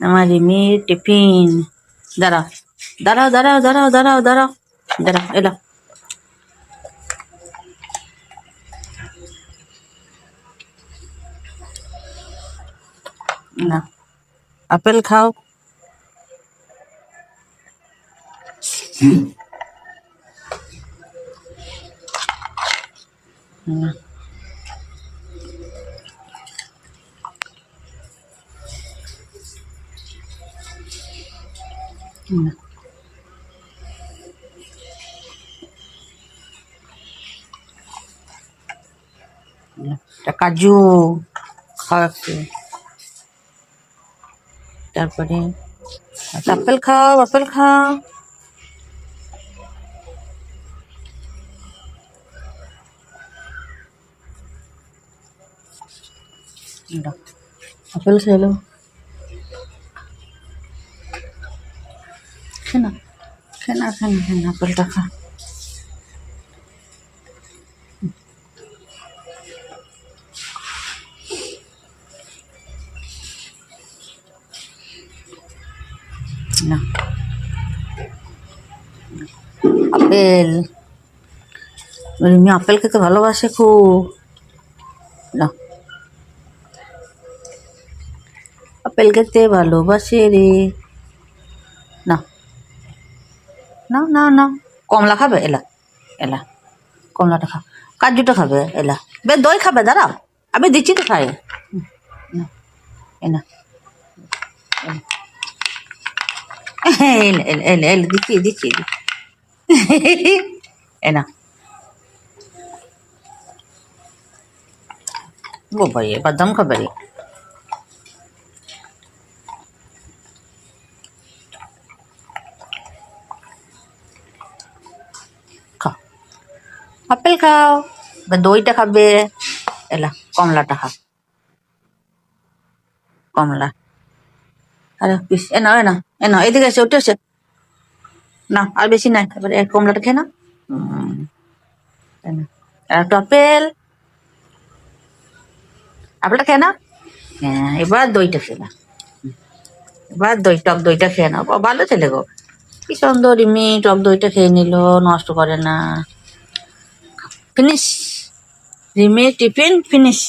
আমার রিমির টিফিন। দাঁড়াও দাঁড়াও দাঁড়াও দাঁড়াও দাঁড়াও দাঁড়াও দাঁড়াও, এলো। না, আপেল খাও। না, না। এটা কাজু খাও একটু। তারপরে আপেল খাও, আপেল খাও। দাও, আপেল খেলো। খেনা খেনা খেনা খেনা, আপেলটা খা। না, আপেল। রিমি আপেল খেতে ভালোবাসে খুব। না, আপেল খেতে ভালোবাসে রে। না না না না, কমলা খাবে? এলা এলা, কমলাটা খাও। কাজুটা খাবে? এলা। বে দই খাবে? দাঁড়াও, আমি দিচ্ছি তো খাই। এনা এলে এলে এলে এলে, দিচ্ছি দিচ্ছি। এনা, বাবা রে, বাদাম খাবে রে। খাও, আপেল খাও। বা দইটা খাবে? এলা, কমলাটা খাও। কমলা। আরে পিস, এ নাও এ নাও এ নাও, এদিকে এসে উঠে এসে না, আর বেশি নাই। এবারে কমলাটা খেয়ে নাও। আর একটু আপেল, আপেলটা খেয়ে নাও। হ্যাঁ, এবার দইটা খেয়ে নাও। এবার দই, টক দইটা খেয়ে নাও। ভালো ছেলে গো, কি সুন্দর রিমি টক দইটা খেয়ে নিল, নষ্ট করে না। ফিনিশ, রিমির টিফিন ফিনিশ।